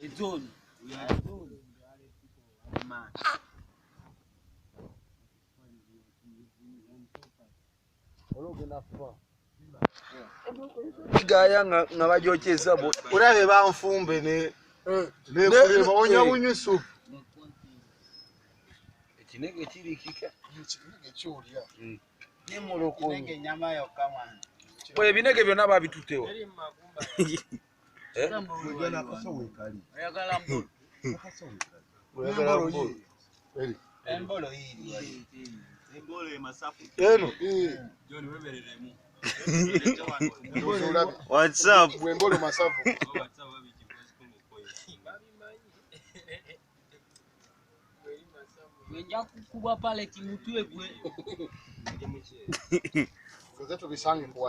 Zone. We are zone. Man. Gaya nga bajokyeza bo. Urabe banfumbe ne kureba onyabunyu soup. Ekinege kiri kika. Ekinege kyolya. Ni moloko. Kinege nyama yokka mwana. Bwe binege byonna babitutewa. Mujana kasawe kali. Oyagala mbulu. Kasawe kali. Oyagala mbulu. Embolo hii. Embolo ya masafu. Eno. John webereremu. What's up? Wembolo masafu. Wenja kukuba pale kimutwe gwe. Kozetu bisange kwa